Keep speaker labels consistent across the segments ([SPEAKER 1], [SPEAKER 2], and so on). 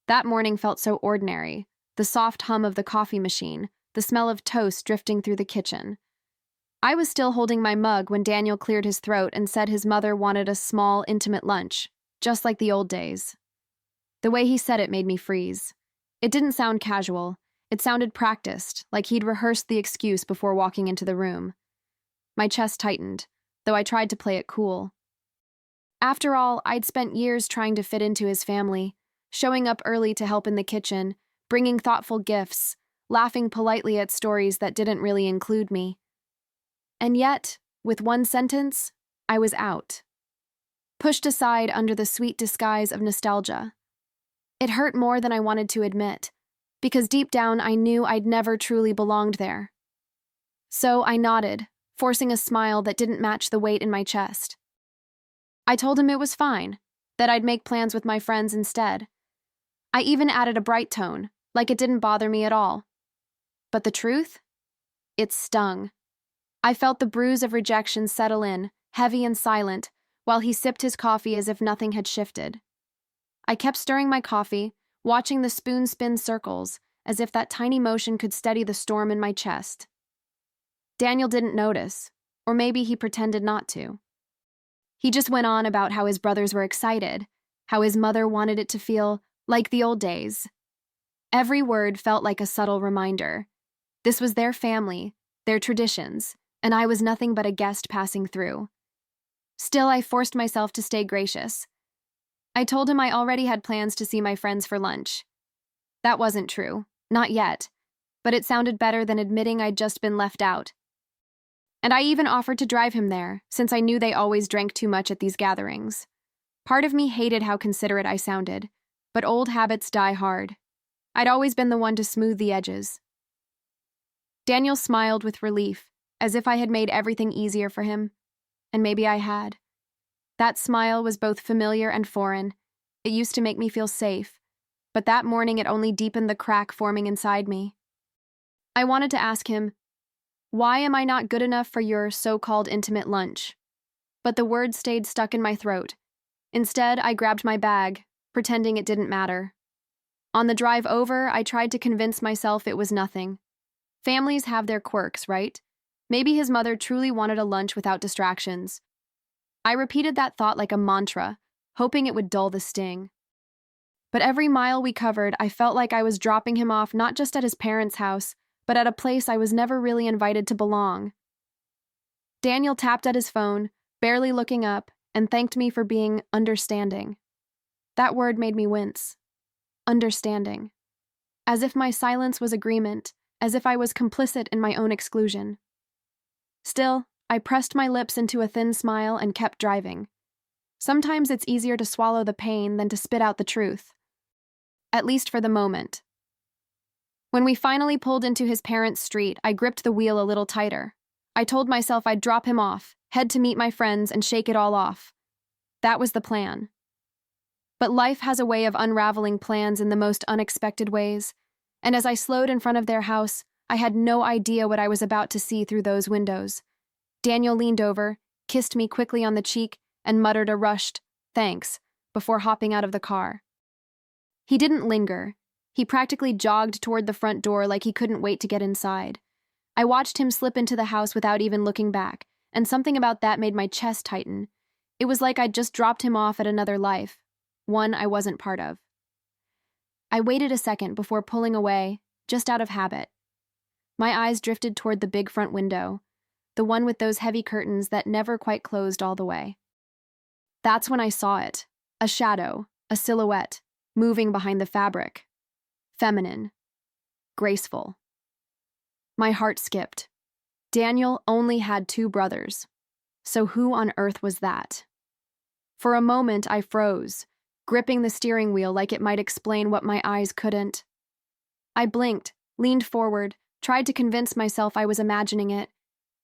[SPEAKER 1] That morning felt so ordinary. The soft hum of the coffee machine, the smell of toast drifting through the kitchen. I was still holding my mug when Daniel cleared his throat and said his mother wanted a small, intimate lunch, just like the old days. The way he said it made me freeze. It didn't sound casual. It sounded practiced, like he'd rehearsed the excuse before walking into the room. My chest tightened, though I tried to play it cool. After all, I'd spent years trying to fit into his family, showing up early to help in the kitchen, bringing thoughtful gifts, laughing politely at stories that didn't really include me. And yet, with one sentence, I was out. Pushed aside under the sweet disguise of nostalgia. It hurt more than I wanted to admit, because deep down I knew I'd never truly belonged there. So I nodded, forcing a smile that didn't match the weight in my chest. I told him it was fine, that I'd make plans with my friends instead. I even added a bright tone, like it didn't bother me at all. But the truth? It stung. I felt the bruise of rejection settle in, heavy and silent, while he sipped his coffee as if nothing had shifted. I kept stirring my coffee, watching the spoon spin circles, as if that tiny motion could steady the storm in my chest. Daniel didn't notice, or maybe he pretended not to. He just went on about how his brothers were excited, how his mother wanted it to feel like the old days. Every word felt like a subtle reminder. This was their family, their traditions, and I was nothing but a guest passing through. Still, I forced myself to stay gracious. I told him I already had plans to see my friends for lunch. That wasn't true, not yet, but it sounded better than admitting I'd just been left out. And I even offered to drive him there, since I knew they always drank too much at these gatherings. Part of me hated how considerate I sounded, but old habits die hard. I'd always been the one to smooth the edges. Daniel smiled with relief, as if I had made everything easier for him. And maybe I had. That smile was both familiar and foreign. It used to make me feel safe, but that morning it only deepened the crack forming inside me. I wanted to ask him, "Why am I not good enough for your so-called intimate lunch?" But the words stayed stuck in my throat. Instead, I grabbed my bag, pretending it didn't matter. On the drive over, I tried to convince myself it was nothing. Families have their quirks, right? Maybe his mother truly wanted a lunch without distractions. I repeated that thought like a mantra, hoping it would dull the sting. But every mile we covered, I felt like I was dropping him off not just at his parents' house, but at a place I was never really invited to belong. Daniel tapped at his phone, barely looking up, and thanked me for being understanding. That word made me wince. Understanding. As if my silence was agreement, as if I was complicit in my own exclusion. Still, I pressed my lips into a thin smile and kept driving. Sometimes it's easier to swallow the pain than to spit out the truth. At least for the moment. When we finally pulled into his parents' street, I gripped the wheel a little tighter. I told myself I'd drop him off, head to meet my friends, and shake it all off. That was the plan. But life has a way of unraveling plans in the most unexpected ways, and as I slowed in front of their house, I had no idea what I was about to see through those windows. Daniel leaned over, kissed me quickly on the cheek, and muttered a rushed, "Thanks," before hopping out of the car. He didn't linger. He practically jogged toward the front door like he couldn't wait to get inside. I watched him slip into the house without even looking back, and something about that made my chest tighten. It was like I'd just dropped him off at another life, one I wasn't part of. I waited a second before pulling away, just out of habit. My eyes drifted toward the big front window, the one with those heavy curtains that never quite closed all the way. That's when I saw it, a shadow, a silhouette, moving behind the fabric. Feminine. Graceful. My heart skipped. Daniel only had 2 brothers. So who on earth was that? For a moment, I froze, gripping the steering wheel like it might explain what my eyes couldn't. I blinked, leaned forward, tried to convince myself I was imagining it.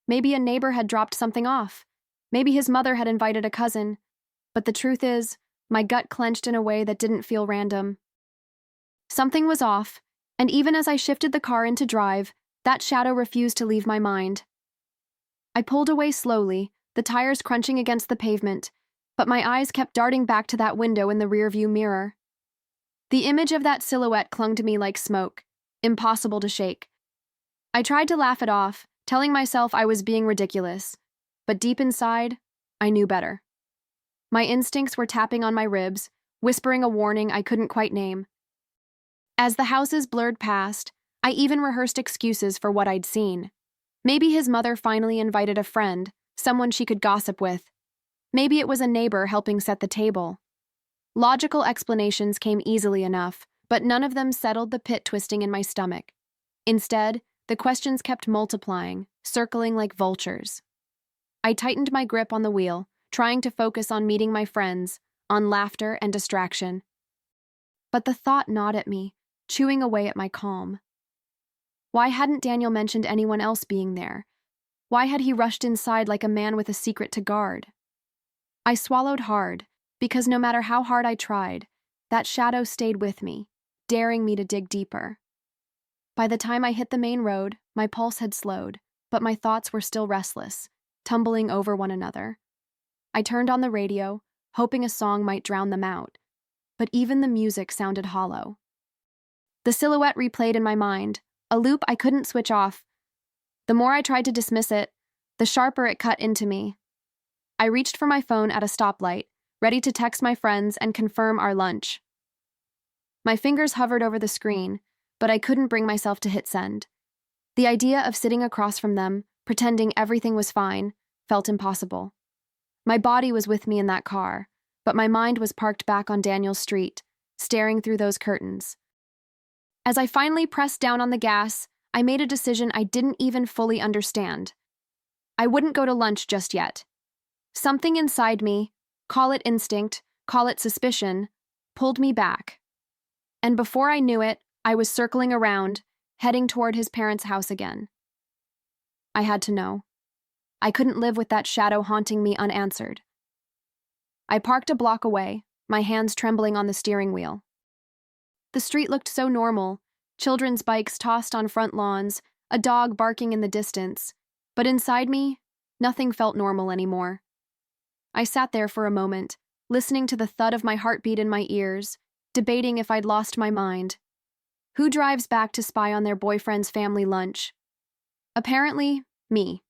[SPEAKER 1] Maybe a neighbor had dropped something off. Maybe his mother had invited a cousin. But the truth is, my gut clenched in a way that didn't feel random. Something was off, and even as I shifted the car into drive, that shadow refused to leave my mind. I pulled away slowly, the tires crunching against the pavement, but my eyes kept darting back to that window in the rearview mirror. The image of that silhouette clung to me like smoke, impossible to shake. I tried to laugh it off, telling myself I was being ridiculous, but deep inside, I knew better. My instincts were tapping on my ribs, whispering a warning I couldn't quite name. As the houses blurred past, I even rehearsed excuses for what I'd seen. Maybe his mother finally invited a friend, someone she could gossip with. Maybe it was a neighbor helping set the table. Logical explanations came easily enough, but none of them settled the pit twisting in my stomach. Instead, the questions kept multiplying, circling like vultures. I tightened my grip on the wheel, trying to focus on meeting my friends, on laughter and distraction. But the thought gnawed at me, chewing away at my calm. Why hadn't Daniel mentioned anyone else being there? Why had he rushed inside like a man with a secret to guard? I swallowed hard, because no matter how hard I tried, that shadow stayed with me, daring me to dig deeper. By the time I hit the main road, my pulse had slowed, but my thoughts were still restless, tumbling over one another. I turned on the radio, hoping a song might drown them out, but even the music sounded hollow. The silhouette replayed in my mind, a loop I couldn't switch off. The more I tried to dismiss it, the sharper it cut into me. I reached for my phone at a stoplight, ready to text my friends and confirm our lunch. My fingers hovered over the screen, but I couldn't bring myself to hit send. The idea of sitting across from them, pretending everything was fine, felt impossible. My body was with me in that car, but my mind was parked back on Daniel's street, staring through those curtains. As I finally pressed down on the gas, I made a decision I didn't even fully understand. I wouldn't go to lunch just yet. Something inside me, call it instinct, call it suspicion, pulled me back. And before I knew it, I was circling around, heading toward his parents' house again. I had to know. I couldn't live with that shadow haunting me unanswered. I parked a block away, my hands trembling on the steering wheel. The street looked so normal, children's bikes tossed on front lawns, a dog barking in the distance, but inside me, nothing felt normal anymore. I sat there for a moment, listening to the thud of my heartbeat in my ears, debating if I'd lost my mind. Who drives back to spy on their boyfriend's family lunch? Apparently, me.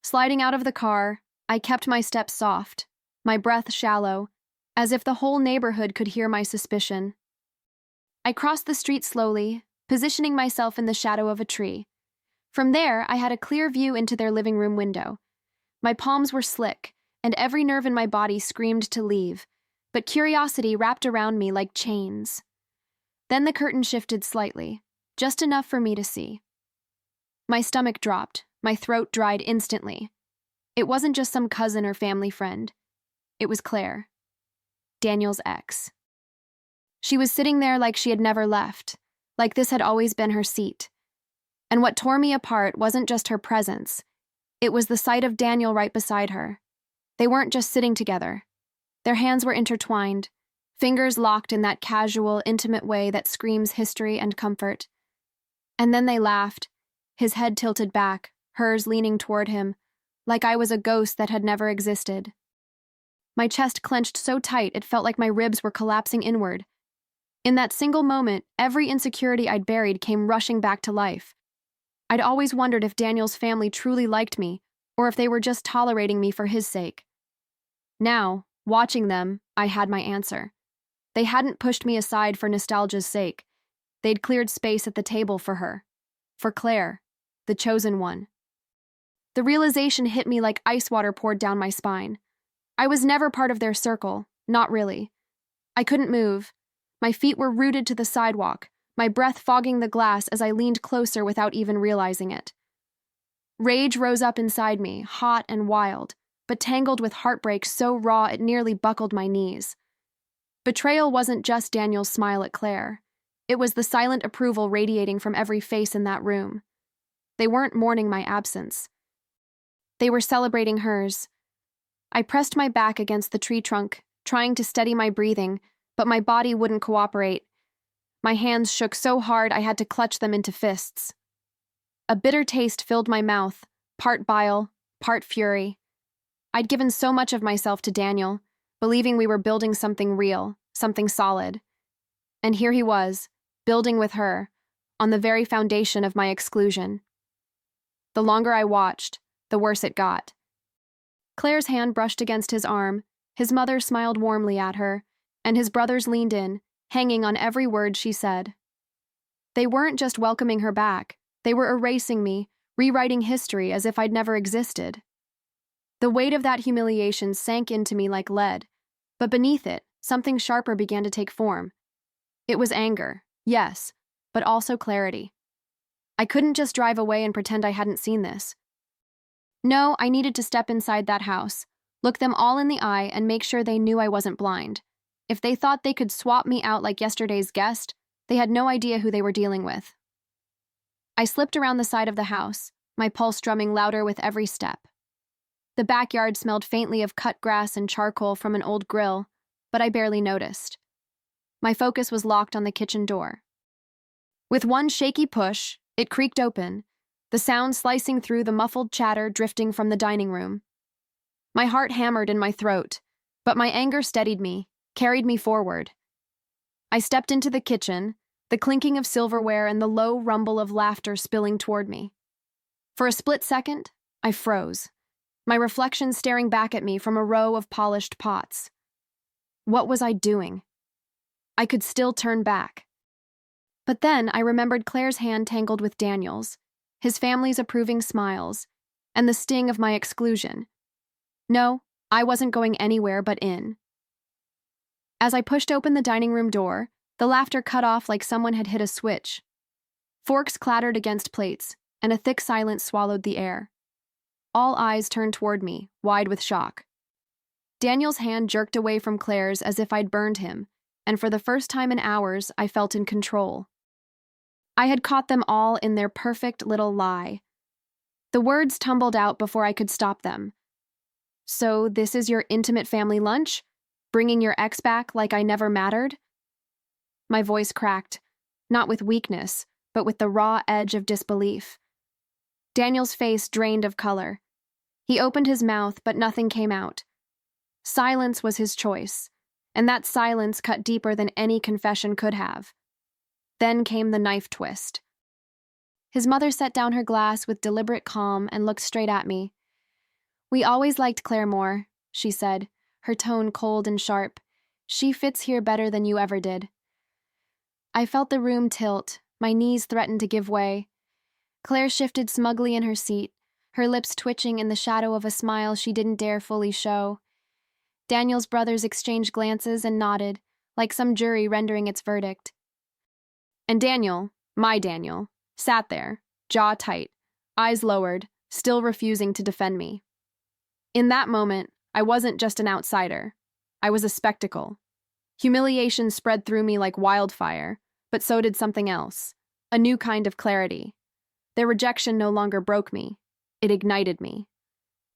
[SPEAKER 1] Sliding out of the car, I kept my steps soft, my breath shallow, as if the whole neighborhood could hear my suspicion. I crossed the street slowly, positioning myself in the shadow of a tree. From there, I had a clear view into their living room window. My palms were slick, and every nerve in my body screamed to leave, but curiosity wrapped around me like chains. Then the curtain shifted slightly, just enough for me to see. My stomach dropped, my throat dried instantly. It wasn't just some cousin or family friend. It was Claire, Daniel's ex. She was sitting there like she had never left, like this had always been her seat. And what tore me apart wasn't just her presence. It was the sight of Daniel right beside her. They weren't just sitting together. Their hands were intertwined, fingers locked in that casual, intimate way that screams history and comfort. And then they laughed, his head tilted back, hers leaning toward him, like I was a ghost that had never existed. My chest clenched so tight it felt like my ribs were collapsing inward. In that single moment, every insecurity I'd buried came rushing back to life. I'd always wondered if Daniel's family truly liked me, or if they were just tolerating me for his sake. Now, watching them, I had my answer. They hadn't pushed me aside for nostalgia's sake. They'd cleared space at the table for her. For Claire, the chosen one. The realization hit me like ice water poured down my spine. I was never part of their circle, not really. I couldn't move. My feet were rooted to the sidewalk, my breath fogging the glass as I leaned closer without even realizing it. Rage rose up inside me, hot and wild, but tangled with heartbreak so raw it nearly buckled my knees. Betrayal wasn't just Daniel's smile at Claire. It was the silent approval radiating from every face in that room. They weren't mourning my absence. They were celebrating hers. I pressed my back against the tree trunk, trying to steady my breathing, but my body wouldn't cooperate. My hands shook so hard I had to clutch them into fists. A bitter taste filled my mouth, part bile, part fury. I'd given so much of myself to Daniel, believing we were building something real, something solid. And here he was, building with her, on the very foundation of my exclusion. The longer I watched, the worse it got. Claire's hand brushed against his arm, his mother smiled warmly at her, and his brothers leaned in, hanging on every word she said. They weren't just welcoming her back, they were erasing me, rewriting history as if I'd never existed. The weight of that humiliation sank into me like lead, but beneath it, something sharper began to take form. It was anger, yes, but also clarity. I couldn't just drive away and pretend I hadn't seen this. No, I needed to step inside that house, look them all in the eye, and make sure they knew I wasn't blind. If they thought they could swap me out like yesterday's guest, they had no idea who they were dealing with. I slipped around the side of the house, my pulse drumming louder with every step. The backyard smelled faintly of cut grass and charcoal from an old grill, but I barely noticed. My focus was locked on the kitchen door. With one shaky push, it creaked open, the sound slicing through the muffled chatter drifting from the dining room. My heart hammered in my throat, but my anger steadied me, carried me forward. I stepped into the kitchen, the clinking of silverware and the low rumble of laughter spilling toward me. For a split second, I froze, my reflection staring back at me from a row of polished pots. What was I doing? I could still turn back. But then I remembered Claire's hand tangled with Daniel's, his family's approving smiles, and the sting of my exclusion. No, I wasn't going anywhere but in. As I pushed open the dining room door, the laughter cut off like someone had hit a switch. Forks clattered against plates, and a thick silence swallowed the air. All eyes turned toward me, wide with shock. Daniel's hand jerked away from Claire's as if I'd burned him, and for the first time in hours, I felt in control. I had caught them all in their perfect little lie. The words tumbled out before I could stop them. So this is your intimate family lunch? Bringing your ex back like I never mattered? My voice cracked, not with weakness, but with the raw edge of disbelief. Daniel's face drained of color. He opened his mouth, but nothing came out. Silence was his choice, and that silence cut deeper than any confession could have. Then came the knife twist. His mother set down her glass with deliberate calm and looked straight at me. "We always liked Claire more," she said, her tone cold and sharp. "She fits here better than you ever did." I felt the room tilt, my knees threatened to give way. Claire shifted smugly in her seat, her lips twitching in the shadow of a smile she didn't dare fully show. Daniel's brothers exchanged glances and nodded, like some jury rendering its verdict. And Daniel, my Daniel, sat there, jaw tight, eyes lowered, still refusing to defend me. In that moment, I wasn't just an outsider. I was a spectacle. Humiliation spread through me like wildfire, but so did something else, a new kind of clarity. Their rejection no longer broke me. It ignited me.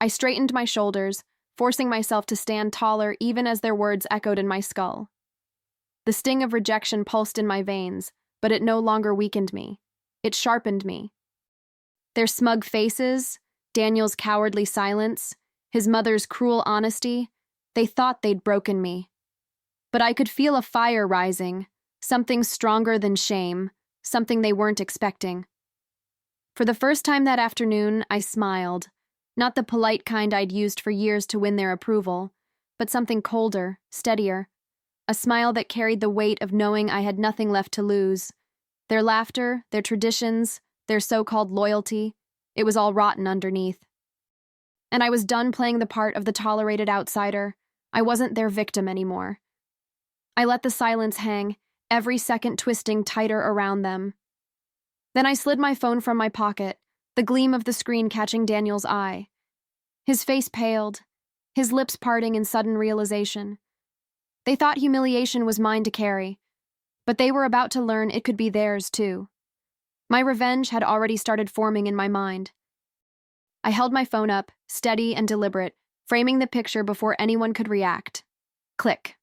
[SPEAKER 1] I straightened my shoulders, forcing myself to stand taller even as their words echoed in my skull. The sting of rejection pulsed in my veins, but it no longer weakened me. It sharpened me. Their smug faces, Daniel's cowardly silence, his mother's cruel honesty, they thought they'd broken me. But I could feel a fire rising, something stronger than shame, something they weren't expecting. For the first time that afternoon, I smiled, not the polite kind I'd used for years to win their approval, but something colder, steadier, a smile that carried the weight of knowing I had nothing left to lose. Their laughter, their traditions, their so-called loyalty, it was all rotten underneath. And I was done playing the part of the tolerated outsider. I wasn't their victim anymore. I let the silence hang, every second twisting tighter around them. Then I slid my phone from my pocket, the gleam of the screen catching Daniel's eye. His face paled, his lips parting in sudden realization. They thought humiliation was mine to carry, but they were about to learn it could be theirs too. My revenge had already started forming in my mind. I held my phone up, steady and deliberate, framing the picture before anyone could react. Click.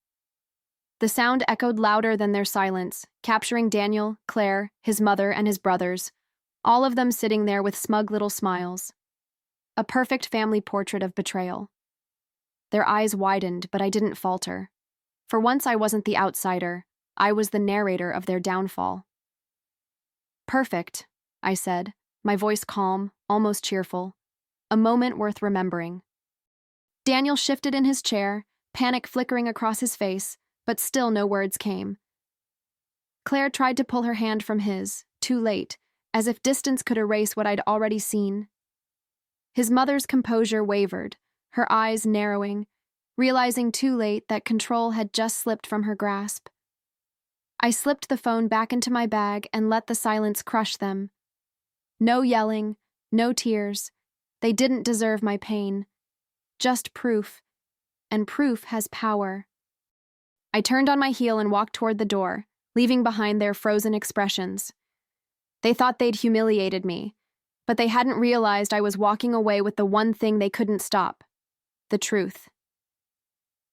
[SPEAKER 1] The sound echoed louder than their silence, capturing Daniel, Claire, his mother, and his brothers, all of them sitting there with smug little smiles. A perfect family portrait of betrayal. Their eyes widened, but I didn't falter. For once I wasn't the outsider. I was the narrator of their downfall. "Perfect," I said, my voice calm, almost cheerful. A moment worth remembering. Daniel shifted in his chair, panic flickering across his face, but still no words came. Claire tried to pull her hand from his, too late, as if distance could erase what I'd already seen. His mother's composure wavered, her eyes narrowing, realizing too late that control had just slipped from her grasp. I slipped the phone back into my bag and let the silence crush them. No yelling, no tears. They didn't deserve my pain. Just proof. And proof has power. I turned on my heel and walked toward the door, leaving behind their frozen expressions. They thought they'd humiliated me, but they hadn't realized I was walking away with the one thing they couldn't stop: the truth.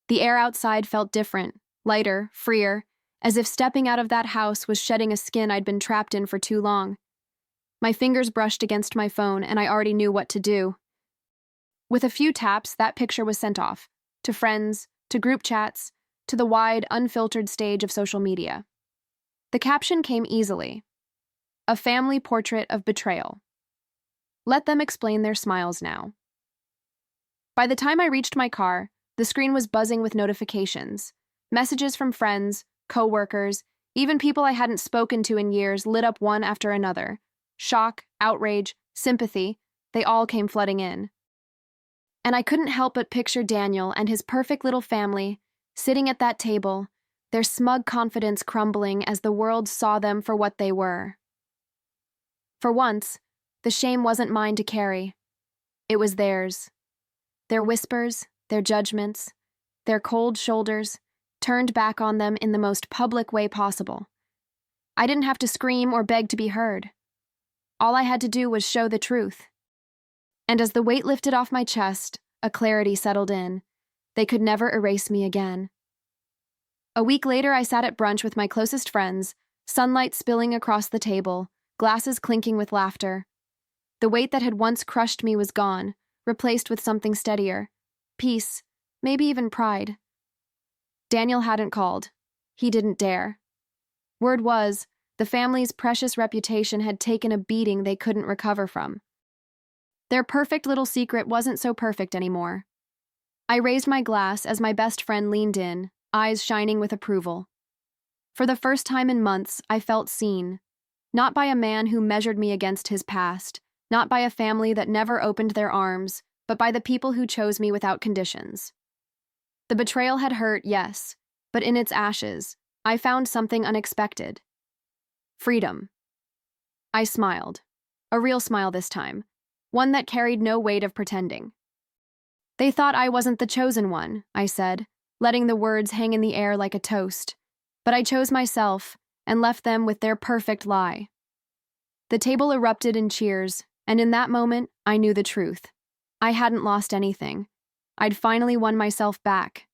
[SPEAKER 1] The air outside felt different, lighter, freer, as if stepping out of that house was shedding a skin I'd been trapped in for too long. My fingers brushed against my phone, and I already knew what to do. With a few taps, that picture was sent off, to friends, to group chats, to the wide, unfiltered stage of social media. The caption came easily: "A family portrait of betrayal. Let them explain their smiles now." By the time I reached my car, the screen was buzzing with notifications. Messages from friends, co-workers, even people I hadn't spoken to in years lit up one after another. Shock, outrage, sympathy, they all came flooding in. And I couldn't help but picture Daniel and his perfect little family sitting at that table, their smug confidence crumbling as the world saw them for what they were. For once, the shame wasn't mine to carry. It was theirs. Their whispers, their judgments, their cold shoulders, turned back on them in the most public way possible. I didn't have to scream or beg to be heard. All I had to do was show the truth. And as the weight lifted off my chest, a clarity settled in. They could never erase me again. A week later, I sat at brunch with my closest friends, sunlight spilling across the table, glasses clinking with laughter. The weight that had once crushed me was gone, replaced with something steadier. Peace, maybe even pride. Daniel hadn't called. He didn't dare. Word was, the family's precious reputation had taken a beating they couldn't recover from. Their perfect little secret wasn't so perfect anymore. I raised my glass as my best friend leaned in, eyes shining with approval. For the first time in months, I felt seen. Not by a man who measured me against his past, not by a family that never opened their arms, but by the people who chose me without conditions. The betrayal had hurt, yes, but in its ashes, I found something unexpected. Freedom. I smiled. A real smile this time, one that carried no weight of pretending. "They thought I wasn't the chosen one," I said, letting the words hang in the air like a toast. But I chose myself and left them with their perfect lie. The table erupted in cheers, and in that moment, I knew the truth. I hadn't lost anything. I'd finally won myself back,